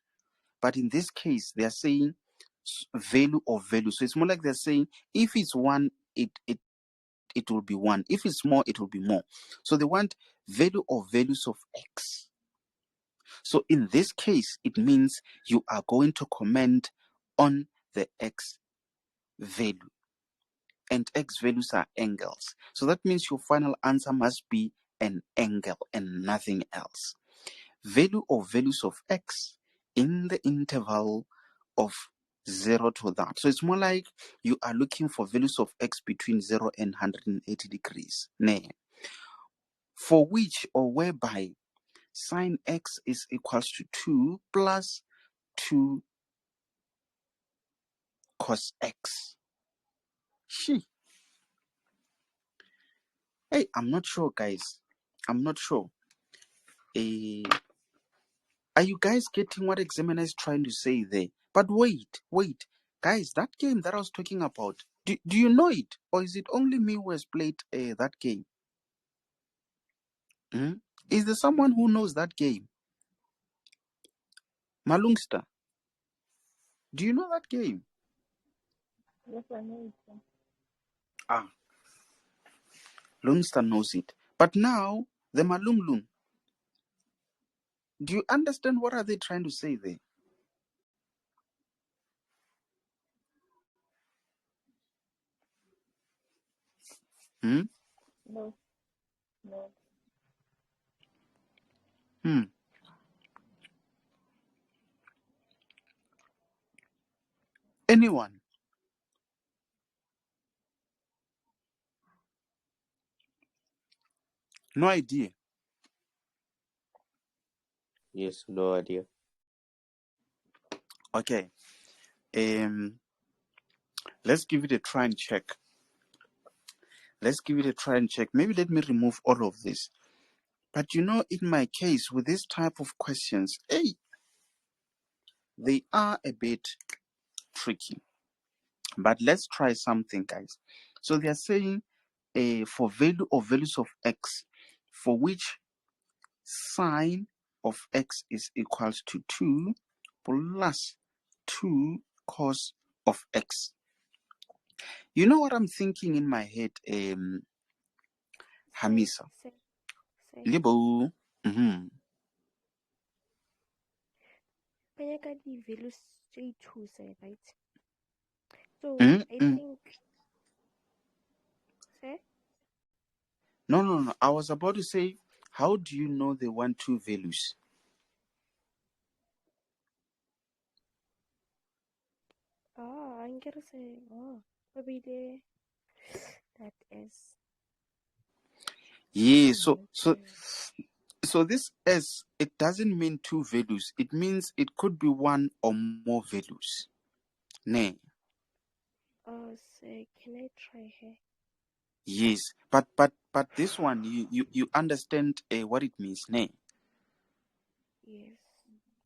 But in this case, they are saying value or value. So it's more like they're saying if it's one, it will be one. If it's more, it will be more. So they want value or values of x. So in this case, it means you are going to comment on the x value. And x values are angles. So that means your final answer must be an angle and nothing else. Value or values of x in the interval of 0 to that. So it's more like you are looking for values of x between 0 and 180 degrees. For which or whereby sine x is equals to 2 plus 2 cos x. Hey, I'm not sure, guys. I'm not sure. Are you guys getting what examiner is trying to say there? But wait. Guys, that game that I was talking about, do you know it? Or is it only me who has played that game? Is there someone who knows that game? Malungster, do you know that game? Yes, I know it, sir. Ah, Lungster knows it. But now, the Malunglung, do you understand what are they trying to say there? No, no. Anyone? No idea. Yes, no idea. Okay. Let's give it a try and check. Let's give it a try and check. Maybe let me remove all of this. But you know, in my case, with this type of questions, hey, they are a bit tricky. But let's try something, guys. So they are saying for value or values of x, for which sine of x is equals to 2 plus 2 cos of x. You know what I'm thinking in my head, Hamisa? Say. Libo. Mm-hmm. Panyaka the values J2 say, right? So I Mm-hmm. think say No. I was about to say, how do you know they want two values? I'm gonna say maybe that is Yeah, I'm not sure. so this S, it doesn't mean two values. It means it could be one or more values. Nay. Say can I try here? Yes, but this one you understand what it means, nay? Yes.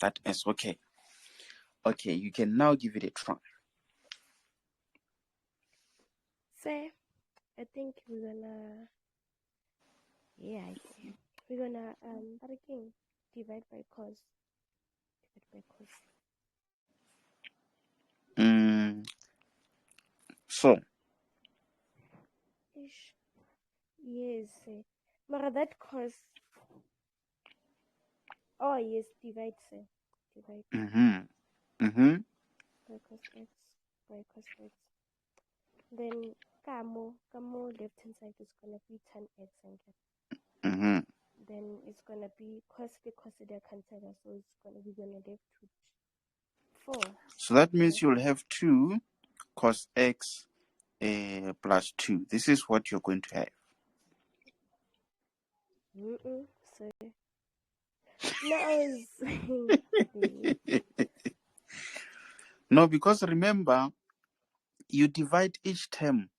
That is okay. Okay, you can now give it a try. Say I think we're gonna we're gonna but again divide by cos. Divide by cos. So Ish. Yes. But that cos yes, divide say. Divide mm-hmm. Mm-hmm. by cos x by cos x. Then kamo left hand side is gonna be tan x and Mm-hmm. then it's gonna be cos they're cancelled, so it's gonna left with 4. So that Okay. means you'll have 2 cos x plus 2. This is what you're going to have. So now I was No, because remember, you divide each term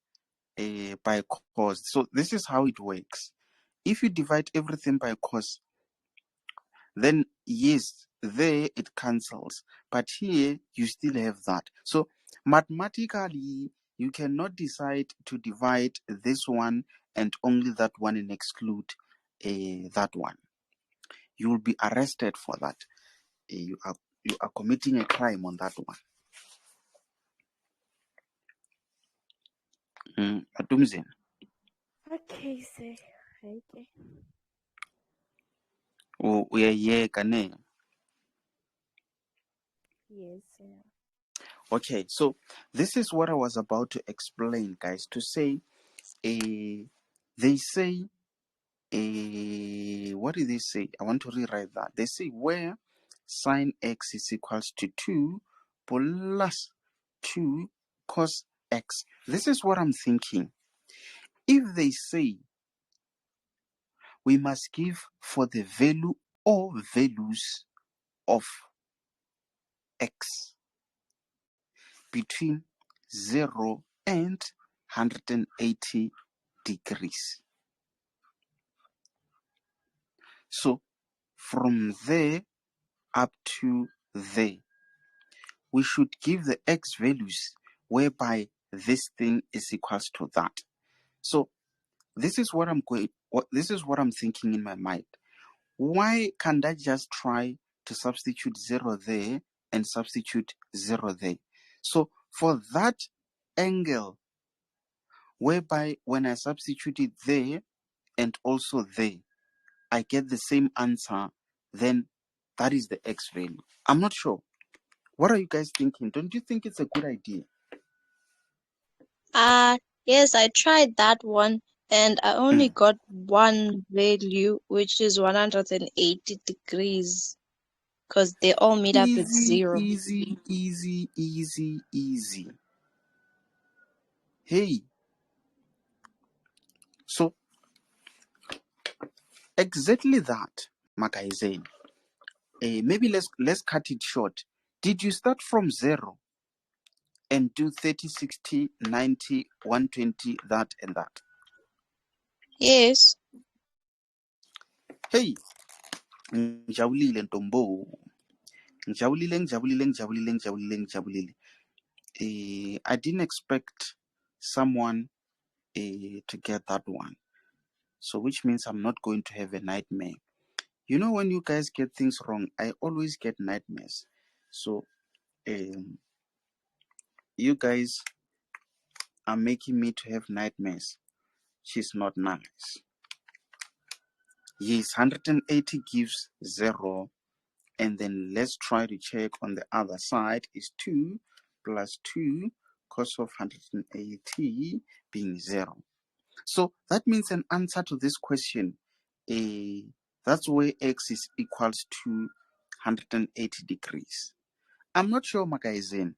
by cos. So this is how it works. If you divide everything by cos, then yes, there it cancels. But here you still have that. So mathematically, you cannot decide to divide this one and only that one and exclude that one. You will be arrested for that. You are committing a crime on that one. Atumzin. okay, say okay. Kane. Yes, Okay, so this is what I was about to explain, guys. To say, they say, what did they say? I want to rewrite that. They say where sine x is equals to 2 plus 2 cos x. This is what I'm thinking. If they say we must give for the value or values of x between 0 and 180 degrees. So from there up to there, we should give the x values whereby this thing is equals to that. So this is what I'm thinking in my mind. Why can't I just try to substitute 0 there and substitute 0 there? So for that angle, whereby when I substitute it there and also there, I get the same answer, then that is the x value. I'm not sure. What are you guys thinking? Don't you think it's a good idea? Yes, I tried that one and I only Mm. got one value, which is 180 degrees, because they all meet up with Easy, 0. easy, easy, easy, easy. Hey, so exactly that, Makaizane. Maybe let's cut it short. Did you start from 0 and do 30, 60, 90, 120, that and that? Yes. Hey, ngijabulile ntombo. Ngijabulile. I didn't expect someone to get that one. So which means I'm not going to have a nightmare. You know, when you guys get things wrong, I always get nightmares. So you guys are making me to have nightmares. She's not nice. Yes, 180 gives 0. And then let's try to check on the other side is 2 plus 2 cos of 180 being 0. So that means an answer to this question, that's where x is equals to 180 degrees. I'm not sure, Magaizin.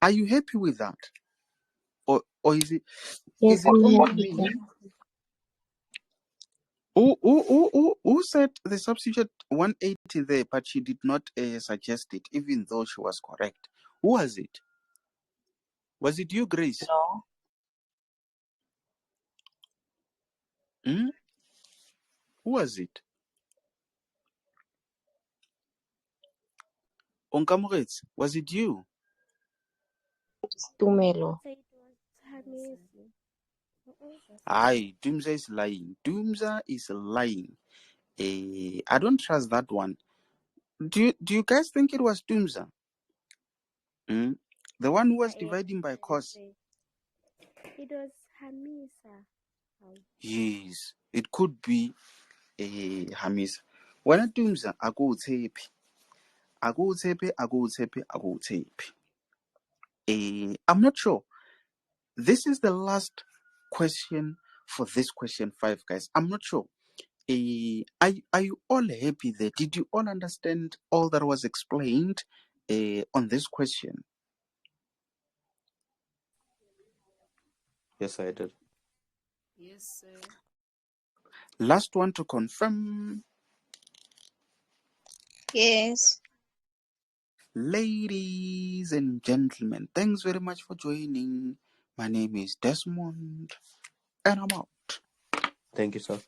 Are you happy with that? Or is it Yes, is it I'm only happy. me? Who said the substitute 180 there, but she did not suggest it, even though she was correct? Who was it? Was it you, Grace? No. Hmm? Who was it? Onkamurets, was it you? Tumelo. So it was Hamisi. Aye, Doomza is lying. Doomza is lying. I don't trust that one. Do you guys think it was Doomza? Hmm? The one who was dividing by cos? It was Hamisa. Yes, it could be Hamis. When I Doomza, I go tape. I'm not sure. This is the last question for this question 5, guys. I'm not sure. Are you all happy there? Did you all understand all that was explained on this question? Yes, I did. Yes, sir. Last one to confirm. Yes. Ladies and gentlemen, thanks very much for joining. My name is Desmond, and I'm out. Thank you, sir.